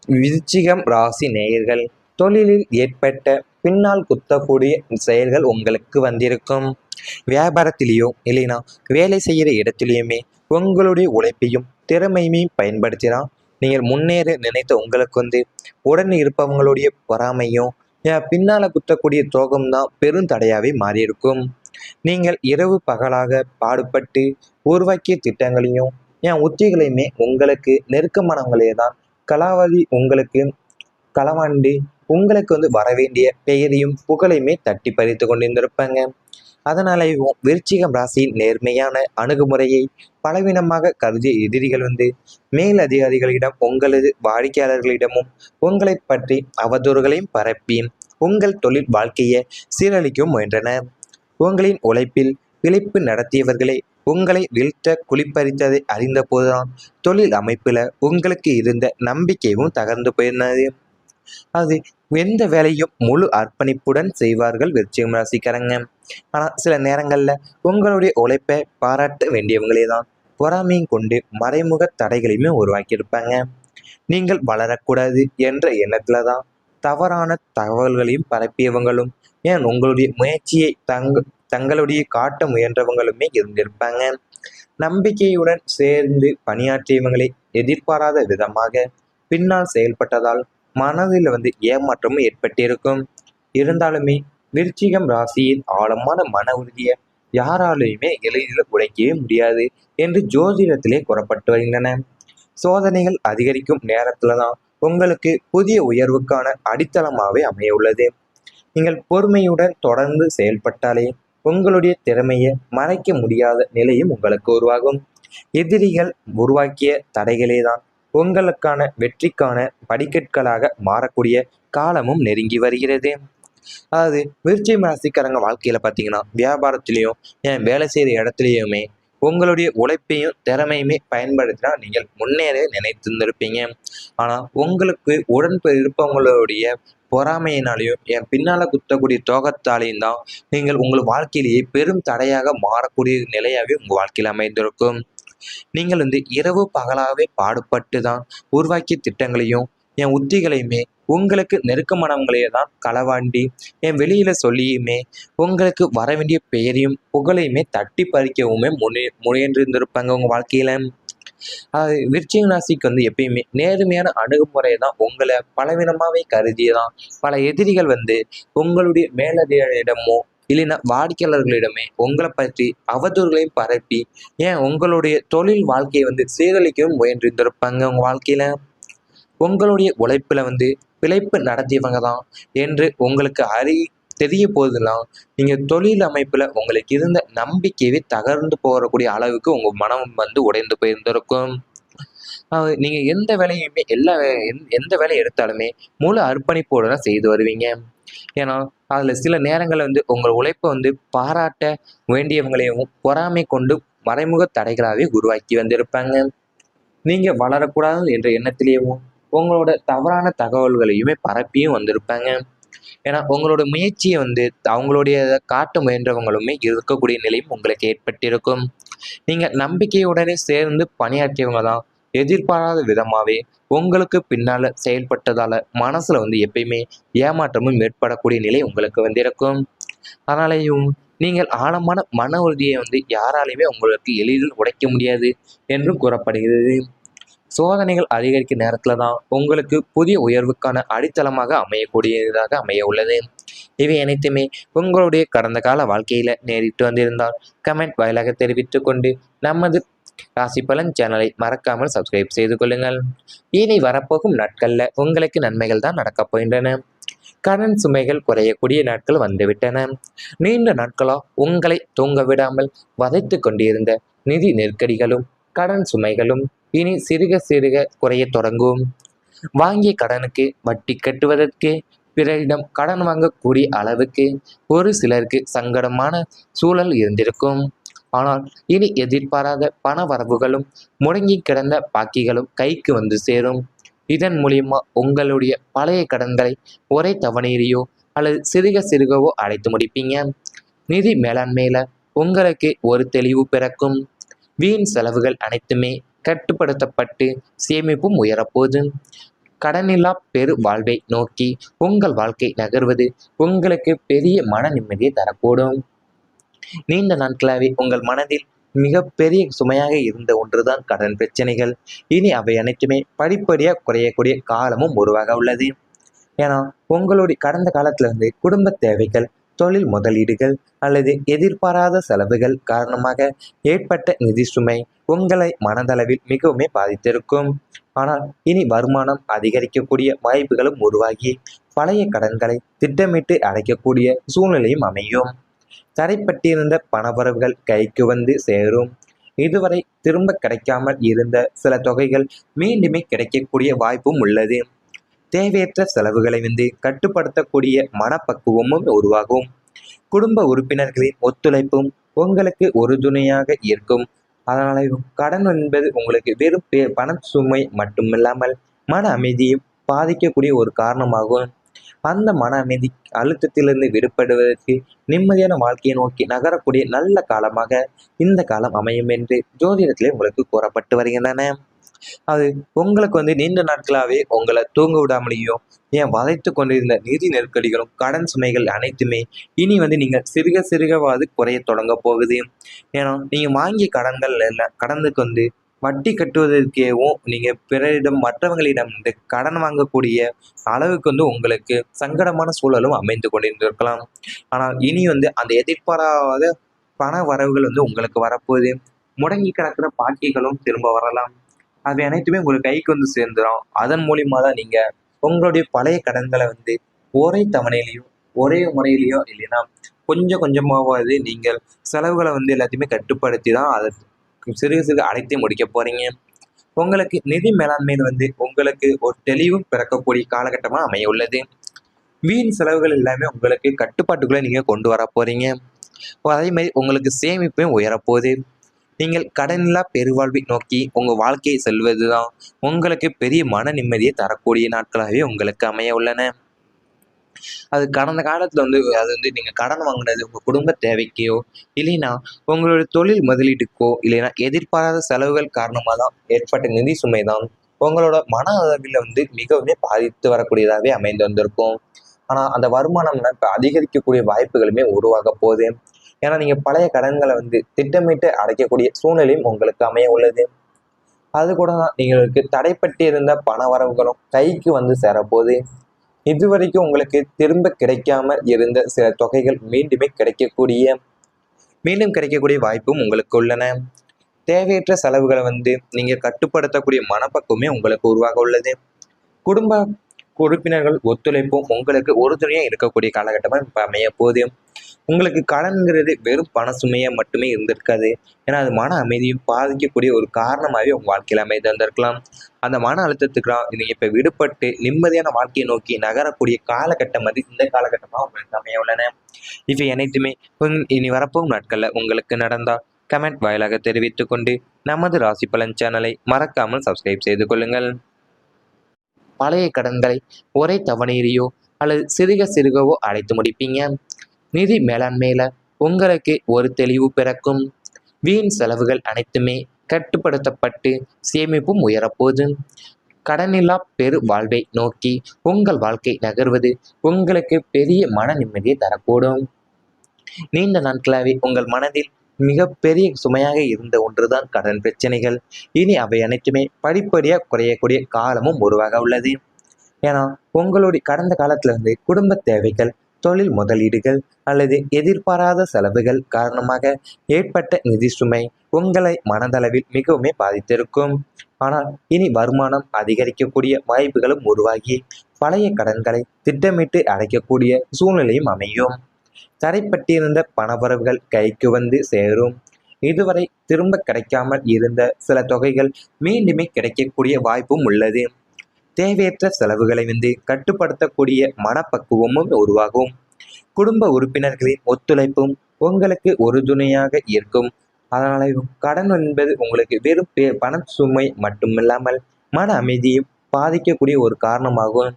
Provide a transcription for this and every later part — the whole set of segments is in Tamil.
விருச்சிகம் ராசி நேயர்கள், தொழிலில் ஏற்பட்ட பின்னால் குத்தக்கூடிய செயல்கள் உங்களுக்கு வந்திருக்கும். வியாபாரத்திலேயோ இல்லைனா வேலை செய்கிற இடத்துலையுமே உங்களுடைய உழைப்பையும் திறமையுமே பயன்படுத்தினா நீங்கள் முன்னேற நினைத்த உங்களுக்கு உடன் இருப்பவங்களுடைய பொறாமையும் பின்னால குத்தக்கூடிய துரோகம் தான் பெருந்தடையாவே மாறியிருக்கும். நீங்கள் இரவு பகலாக பாடுபட்டு உருவாக்கிய திட்டங்களையும் உத்திகளையுமே உங்களுக்கு நெருக்கமானவங்களே தான் கலாவதி உங்களுக்கு களவாண்டி உங்களுக்கு வரவேண்டிய பெயரையும் புகழையுமே தட்டி பறித்து கொண்டிருந்திருப்பாங்க. அதனாலேயும் விருச்சிகம் ராசியின் நேர்மையான அணுகுமுறையை பலவீனமாக கருதிய எதிரிகள் மேல் அதிகாரிகளிடம் உங்களது வாடிக்கையாளர்களிடமும் உங்களை பற்றி அவதூறுகளையும் பரப்பி உங்கள் தொழில் வாழ்க்கையை சீரழிக்கவும் முயன்றனர். உங்களின் உழைப்பில் பிழைப்பு நடத்தியவர்களே உங்களை வீழ்த்த குளிப்பறித்ததை அறிந்த போதுதான் தொழில் அமைப்புல உங்களுக்கு இருந்த நம்பிக்கையும் தகர்ந்து போயிருந்தது. அது எந்த வேலையும் முழு அர்ப்பணிப்புடன் செய்வார்கள் விருச்சிகம் ராசிக்காரங்க. ஆனால் சில நேரங்களில் உங்களுடைய உழைப்பை பாராட்ட வேண்டியவங்களே தான் பொறாமையும் கொண்டு மறைமுக தடைகளையுமே உருவாக்கியிருப்பாங்க. நீங்கள் வளரக்கூடாது என்ற எண்ணத்துல தான் தவறான தகவல்களையும் பரப்பியவங்களும் உங்களுடைய முயற்சியை தங்களுடைய காட்ட முயன்றவங்களுமே இருந்திருப்பாங்க. நம்பிக்கையுடன் சேர்ந்து பணியாற்றியவங்களை எதிர்பாராத விதமாக பின்னால் செயல்பட்டதால் மனதில் ஏமாற்றமும் ஏற்பட்டிருக்கும். இருந்தாலுமே விருச்சிகம் ராசியின் ஆழமான மன உறுதியை யாராலையுமே எளிதில் உடைக்கவே முடியாது என்று ஜோதிடத்திலே கூறப்பட்டு வருகின்றன. சோதனைகள் அதிகரிக்கும் நேரத்துல தான் உங்களுக்கு புதிய உயர்வுக்கான அடித்தளமாகவே அமைய உள்ளது. நீங்கள் பொறுமையுடன் தொடர்ந்து செயல்பட்டாலே உங்களுடைய திறமையை மறைக்க முடியாத நிலையும் உங்களுக்கு உருவாகும். எதிரிகள் உருவாக்கிய தடைகளே தான் உங்களுக்கான வெற்றிக்கான படிக்கற்களாக மாறக்கூடிய காலமும் நெருங்கி வருகிறது. அதாவது விருச்சிகம் ராசிக்காரங்க வாழ்க்கையில பார்த்தீங்கன்னா வியாபாரத்திலையும் வேலை செய்கிற இடத்துலையுமே உங்களுடைய உழைப்பையும் திறமையுமே பயன்படுத்தினா நீங்கள் முன்னேற நினைத்திருந்திருப்பீங்க. ஆனால் உங்களுக்கு உடன் இருப்பவங்களுடைய பொறாமையினாலையும் பின்னால குத்தக்கூடிய தோகத்தாலையும் தான் நீங்கள் உங்கள் வாழ்க்கையிலேயே பெரும் தடையாக மாறக்கூடிய நிலையாகவே உங்கள் வாழ்க்கையில் அமைந்திருக்கும். நீங்கள் இரவு பகலாகவே பாடுபட்டு தான் உருவாக்கிய திட்டங்களையும் உத்திகளையுமே உங்களுக்கு நெருக்கமானவங்களையே தான் களவாண்டி வெளியில சொல்லியுமே உங்களுக்கு வர வேண்டிய பெயரையும் புகழையுமே தட்டி பறிக்கவுமே முயன்றிருந்திருப்பாங்க உங்க வாழ்க்கையில. விருச்சிக ராசிக்கு எப்பயுமே நேர்மையான அணுகுமுறை தான் உங்களை பலவீனமாவே கருதியதான் பல எதிரிகள் உங்களுடைய மேலதிகாரியிடமோ இல்லைன்னா வாடிக்கையாளர்களிடமே உங்களை பற்றி அவதூறுகளையும் பரப்பி உங்களுடைய தொழில் வாழ்க்கையை சீரழிக்கவும் முயன்றிருந்திருப்பாங்க உங்க வாழ்க்கையில. உங்களுடைய உழைப்புல பிழைப்பு நடத்தியவங்க தான் என்று உங்களுக்கு தெரிய போதெல்லாம் நீங்க தொழில் அமைப்புல உங்களுக்கு இருந்த நம்பிக்கையவே தகர்ந்து போகக்கூடிய அளவுக்கு உங்க மனம் உடைந்து போயிருந்திருக்கும். நீங்க எந்த வேலையுமே எந்த வேலையை எடுத்தாலுமே முழு அர்ப்பணிப்போடு தான் செய்து வருவீங்க. ஏன்னா அதுல சில நேரங்கள்ல உங்கள் உழைப்பை பாராட்ட வேண்டியவங்களையும் பொறாமை கொண்டு மறைமுக தடைகளாகவே உருவாக்கி வந்திருப்பாங்க. நீங்க வளரக்கூடாது என்ற எண்ணத்திலேயும் உங்களோட தவறான தகவல்களையுமே பரப்பியும் வந்திருப்பாங்க. ஏன்னா உங்களோட முயற்சியை அவங்களுடைய காட்ட முயன்றவங்களுமே இருக்கக்கூடிய நிலையும் உங்களுக்கு ஏற்பட்டிருக்கும். நீங்க நம்பிக்கையுடனே சேர்ந்து பணியாற்றியவங்க தான் எதிர்பாராத விதமாவே உங்களுக்கு பின்னால செயல்பட்டதால மனசுல எப்பயுமே ஏமாற்றமும் ஏற்படக்கூடிய நிலை உங்களுக்கு இருக்கும். அதனாலேயும் நீங்கள் ஆழமான மன உறுதியை யாராலையுமே உங்களுக்கு எளிதில் உடைக்க முடியாது என்றும் கூறப்படுகிறது. சோதனைகள் அதிகரிக்கும் நேரத்துல தான் உங்களுக்கு புதிய உயர்வுக்கான அடித்தளமாக அமையக்கூடியதாக அமைய உள்ளது. இவை அனைத்துமே உங்களுடைய கடந்த கால வாழ்க்கையில நேரிட்டு வந்திருந்தால் கமெண்ட் வாயிலாக தெரிவித்துக் கொண்டு நமது ராசி பலன் சேனலை மறக்காமல் சப்ஸ்கிரைப் செய்து கொள்ளுங்கள். இனி வரப்போகும் நாட்கள்ல உங்களுக்கு நன்மைகள் தான் நடக்கப் போகின்றன. கடன் சுமைகள் குறையக்கூடிய நாட்கள் வந்துவிட்டன. நீண்ட நாட்களா உங்களை தூங்க விடாமல் வதைத்து கொண்டிருந்த நிதி நெருக்கடிகளும் கடன் சுமைகளும் இனி சிறுக சிறுக குறைய தொடங்கும். வாங்கிய கடனுக்கு வட்டி கட்டுவதற்கு பிறரிடம் கடன் வாங்கக்கூடிய அளவுக்கு ஒரு சிலருக்கு சங்கடமான சூழல் இருந்திருக்கும். ஆனால் இனி எதிர்பாராத பண வரவுகளும் முடங்கி கிடந்த பாக்கிகளும் கைக்கு சேரும். இதன் மூலியமா உங்களுடைய பழைய கடன்களை ஒரே தவணையிலேயோ அல்லது சிறுக சிறுகவோ அடைத்து முடிப்பீங்க. நிதி மேலாண்மையில உங்களுக்கு ஒரு தெளிவு பிறக்கும். வீண் செலவுகள் அனைத்துமே கட்டுப்படுத்தப்பட்டு சேமிப்பும் உயரப்போகுது. கடனில்லா பெரு வாழ்வை நோக்கி உங்கள் வாழ்க்கை நகர்வது உங்களுக்கு பெரிய மன நிம்மதியை தரக்கூடும். நீண்ட நாட்களாகவே உங்கள் மனதில் மிகப்பெரிய சுமையாக இருந்த ஒன்றுதான் கடன் பிரச்சனைகள். இனி அவை அனைத்துமே படிப்படியாக குறையக்கூடிய காலமும் உருவாக உள்ளது. ஏன்னா உங்களுடைய கடந்த காலத்துல குடும்ப தேவைகள், தொழில் முதலீடுகள் அல்லது எதிர்பாராத செலவுகள் காரணமாக ஏற்பட்ட நிதி சுமை உங்களை மனதளவில் மிகவுமே பாதித்திருக்கும். ஆனால் இனி வருமானம் அதிகரிக்கக்கூடிய வாய்ப்புகளும் உருவாகி பழைய கடன்களை திட்டமிட்டு அடைக்கக்கூடிய சூழ்நிலையும் அமையும். தடைப்பட்டிருந்த பணவரவுகள் கைக்கு வந்து சேரும். இதுவரை திரும்ப கிடைக்காமல் இருந்த சில தொகைகள் மீண்டுமே கிடைக்கக்கூடிய வாய்ப்பும் உள்ளது. தேவையற்ற செலவுகளை கட்டுப்படுத்தக்கூடிய மனப்பக்குவமும் உருவாகும். குடும்ப உறுப்பினர்களின் ஒத்துழைப்பும் உங்களுக்கு உறுதுணையாக இருக்கும். அதனால கடன் என்பது உங்களுக்கு வெறும் பண சுமை மட்டுமில்லாமல் மன அமைதியும் பாதிக்கக்கூடிய ஒரு காரணமாகும். அந்த மன அமைதி அழுத்தத்திலிருந்து விடுபடுவதற்கு நிம்மதியான வாழ்க்கையை நோக்கி நகரக்கூடிய நல்ல காலமாக இந்த காலம் அமையும் என்று ஜோதிடத்திலே உங்களுக்கு கூறப்பட்டு வருகின்றன. அது உங்களுக்கு நீண்ட நாட்களாகவே உங்களை தூங்க விடாமலேயும் ஏன் வதைத்து கொண்டிருந்த நிதி நெருக்கடிகளும் கடன் சுமைகள் அனைத்துமே இனி நீங்கள் சிறுக சிறுகவாது குறைய தொடங்க போகுது. ஏன்னா நீங்கள் வாங்கிய கடன்கள் எல்லாம் கடனுக்கு வட்டி கட்டுவதற்கேவும் நீங்கள் பிறரிடம் மற்றவங்களிடம் கடன் வாங்கக்கூடிய அளவுக்கு உங்களுக்கு சங்கடமான சூழலும் அமைந்து கொண்டிருந்திருக்கலாம். ஆனால் இனி அந்த எதிர்பாராத பண வரவுகள் உங்களுக்கு வரப்போகுது. முடங்கி கிடக்கிற பாக்கிகளும் திரும்ப வரலாம். அவை அனைத்துமே உங்களுக்கு கைக்கு சேர்ந்துடும். அதன் மூலியமா தான் நீங்க உங்களுடைய பழைய கடன்களை ஒரே தவணையிலையும் ஒரே முறையிலையோ இல்லைன்னா கொஞ்சம் கொஞ்சமாவது நீங்கள் செலவுகளை எல்லாத்தையுமே கட்டுப்படுத்தி தான் அதை சிறுக சிறுக அடைத்து முடிக்க போறீங்க. உங்களுக்கு நிதி மேலாண்மையில் உங்களுக்கு ஒரு தெளிவும் பிறக்கக்கூடிய காலகட்டமாக அமைய உள்ளது. வீண் செலவுகள் எல்லாமே உங்களுக்கு கட்டுப்பாட்டுக்குள்ளே நீங்கள் கொண்டு வர போறீங்க. அதே மாதிரி உங்களுக்கு சேமிப்பையும் உயரப்போகுது. நீங்கள் கடனில்லா பெருவாழ்வை நோக்கி உங்கள் வாழ்க்கையை செல்வதுதான் உங்களுக்கு பெரிய மன நிம்மதியை தரக்கூடிய நாட்களாகவே உங்களுக்கு அமைய உள்ளன. அது கடந்த காலத்தில் அது நீங்கள் கடன் வாங்கினது உங்கள் குடும்ப தேவைக்கோ இல்லைன்னா உங்களுடைய தொழில் முதலீட்டுக்கோ இல்லைன்னா எதிர்பாராத செலவுகள் காரணமாக தான் ஏற்பட்ட நிதி சுமை தான் உங்களோட மன அளவில் மிகவும் பாதித்து வரக்கூடியதாகவே அமைந்து வந்திருக்கும். ஆனால் அந்த வருமானம் இப்போ அதிகரிக்கக்கூடிய வாய்ப்புகளுமே உருவாக போகுது. ஏன்னா நீங்கள் பழைய கடன்களை திட்டமிட்டு அடைக்கக்கூடிய சூழ்நிலையும் உங்களுக்கு அமைய உள்ளது. அது கூட தான் நீங்களுக்கு தடைப்பட்டு இருந்த பண வரவுகளும் கைக்கு சேரப்போகுது. இதுவரைக்கும் உங்களுக்கு திரும்ப கிடைக்காம இருந்த சில தொகைகள் மீண்டும் கிடைக்கக்கூடிய வாய்ப்பும் உங்களுக்கு உள்ளன. தேவையற்ற செலவுகளை நீங்கள் கட்டுப்படுத்தக்கூடிய மனப்பக்குவமே உங்களுக்கு உருவாக உள்ளது. குடும்ப உறுப்பினர்கள் ஒத்துழைப்பும் உங்களுக்கு உறுதுணையாக இருக்கக்கூடிய காலகட்டமாக இப்போ அமைய போகுது. உங்களுக்கு கடன்கிறது வெறும் பண சுமையாக மட்டுமே இருந்திருக்காது. ஏன்னா அது மன அமைதியும் பாதிக்கக்கூடிய ஒரு காரணமாகவே உங்கள் வாழ்க்கையில் அமைதி வந்திருக்கலாம். அந்த மன அழுத்தத்துக்குலாம் நீங்கள் இப்போ விடுபட்டு நிம்மதியான வாழ்க்கையை நோக்கி நகரக்கூடிய காலகட்டம் இந்த காலகட்டமாக உங்களுக்கு அமைய உள்ளன. இவை அனைத்துமே இனி வரப்போகும் நாட்களில் உங்களுக்கு நடந்தால் கமெண்ட் வாயிலாக தெரிவித்து கொண்டு நமது ராசி பலன் சேனலை மறக்காமல் சப்ஸ்கிரைப் செய்து கொள்ளுங்கள். பழைய கடன்களை ஒரே தவணையிலேயோ அல்லது சிறுக சிறுகவோ அடைத்து முடிப்பீங்க. நிதி மேலாண்மையில உங்களுக்கு ஒரு தெளிவு பிறக்கும். வீண் செலவுகள் அனைத்துமே கட்டுப்படுத்தப்பட்டு சேமிப்பும் உயரப்போகுது. கடனில்லா பெரு வாழ்வை நோக்கி உங்கள் வாழ்க்கை நகர்வது உங்களுக்கு பெரிய மன நிம்மதியை தரக்கூடும். நீண்ட நாட்களாகவே உங்கள் மனதில் மிகப்பெரிய சுமையாக இருந்த ஒன்றுதான் கடன் பிரச்சனைகள். இனி அவை அனைத்துமே படிப்படியாக குறையக்கூடிய காலமும் உருவாக உள்ளது. ஏன்னா உங்களுடைய கடந்த காலத்துல குடும்ப தேவைகள், தொழில் முதலீடுகள் அல்லது எதிர்பாராத செலவுகள் காரணமாக ஏற்பட்ட நிதி சுமை உங்களை மனதளவில் மிகவுமே பாதித்திருக்கும். ஆனால் இனி வருமானம் அதிகரிக்கக்கூடிய வாய்ப்புகளும் உருவாகி பழைய கடன்களை திட்டமிட்டு அடைக்கக்கூடிய சூழ்நிலையும் அமையும். தடைப்பட்டிருந்த பணவரவுகள் கைக்கு சேரும். இதுவரை திரும்ப கிடைக்காமல் இருந்த சில தொகைகள் மீண்டுமே கிடைக்கக்கூடிய வாய்ப்பும் உள்ளது. தேவையற்ற செலவுகளை கட்டுப்படுத்தக்கூடிய மனப்பக்குவமும் உருவாகும். குடும்ப உறுப்பினர்களின் ஒத்துழைப்பும் உங்களுக்கு உறுதுணையாக இருக்கும். அதனால கடன் என்பது உங்களுக்கு வெறும் பண சுமை மட்டுமில்லாமல் மன அமைதியும் பாதிக்கக்கூடிய ஒரு காரணமாகும்.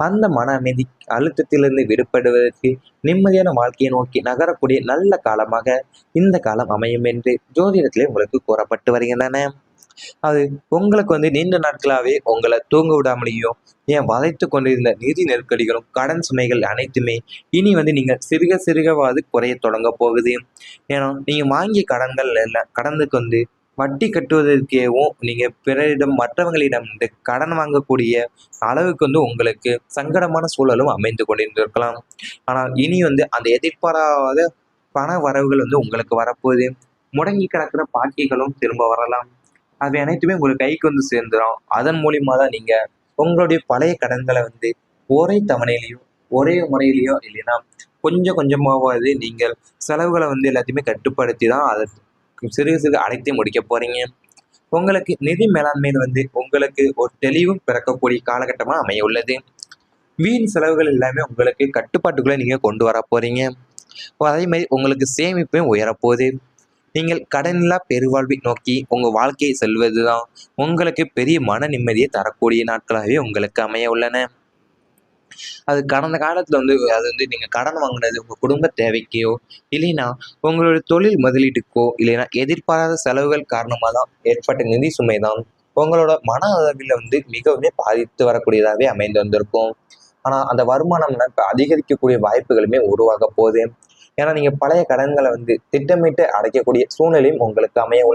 அந்த மன அமைதி அழுத்தத்திலிருந்து விடுபடுவதற்கு நிம்மதியான வாழ்க்கையை நோக்கி நகரக்கூடிய நல்ல காலமாக இந்த காலம் அமையும் என்று ஜோதிடத்திலே உங்களுக்கு கூறப்பட்டு வருகின்றன. அது உங்களுக்கு நீண்ட நாட்களாகவே உங்களை தூங்க விடாமலேயோ, ஏன் வளைத்து கொண்டிருந்த நிதி நெருக்கடிகளும், கடன் சுமைகள் அனைத்துமே இனி நீங்கள் சிறுக சிறுகவாது குறையத் தொடங்கப் போகுது. ஏன்னா, நீங்க வாங்கிய கடன்கள் எல்லாம் கடனுக்கு வட்டி கட்டுவதற்கேவும் நீங்க பிறரிடம் மற்றவங்களிடம் கடன் வாங்கக்கூடிய அளவுக்கு உங்களுக்கு சங்கடமான சூழலும் அமைந்து கொண்டிருந்திருக்கலாம். ஆனால் இனி அந்த எதிர்பாராத பண வரவுகள் உங்களுக்கு வரப்போகுது. முடங்கி கிடக்கிற பாக்கிகளும் திரும்ப வரலாம். அவை அனைத்துமே உங்க கைக்கு சேர்ந்துரும். அதன் மூலியமா தான் நீங்க உங்களுடைய பழைய கடன்கள ஒரே தவணையிலயோ, ஒரே முறையிலயோ இல்லைன்னா, கொஞ்சம் கொஞ்சமாவாவது நீங்கள் செலவுகள எல்லாத்தையுமே கட்டுப்படுத்தி தான் அத சிறுக சிறுக அடைத்து முடிக்கப் போறீங்க. உங்களுக்கு நிதி மேலாண்மையில உங்களுக்கு ஒரு தெளிவும் பிறக்கக்கூடிய காலகட்டமா அமைய உள்ளது. வீண் செலவுகள் எல்லாமே உங்களுக்கு கட்டுப்பாட்டுக்குள்ள நீங்க கொண்டு வரப் போறீங்க. அதே மாரி உங்களுக்கு சேமிப்பும் உயரப்போகுது. நீங்கள் கடனில்லா பெருவாழ்வை நோக்கி உங்க வாழ்க்கையை செல்வதுதான் உங்களுக்கு பெரிய மன நிம்மதியை தரக்கூடிய நாட்களாகவே உங்களுக்கு அமைய உள்ளன. அது கடந்த காலத்துல அது நீங்க கடன் வாங்குனது உங்க குடும்ப தேவைக்கோ, இல்லைன்னா உங்களுடைய தொழில் முதலீட்டுக்கோ, இல்லைன்னா எதிர்பாராத செலவுகள் காரணமா தான் ஏற்பட்ட நிதி சுமை தான் உங்களோட மன அளவில மிகவுமே பாதித்து வரக்கூடியதாவே அமைந்து வந்திருக்கும். ஆனா அந்த வருமானம்லாம் இப்ப அதிகரிக்கக்கூடிய வாய்ப்புகளுமே உருவாகப் போகுது. ஏன்னா நீங்க பழைய கடன்கள திட்டமிட்டு அடைக்கக்கூடிய சூழ்நிலையும் உங்களுக்கு அமைய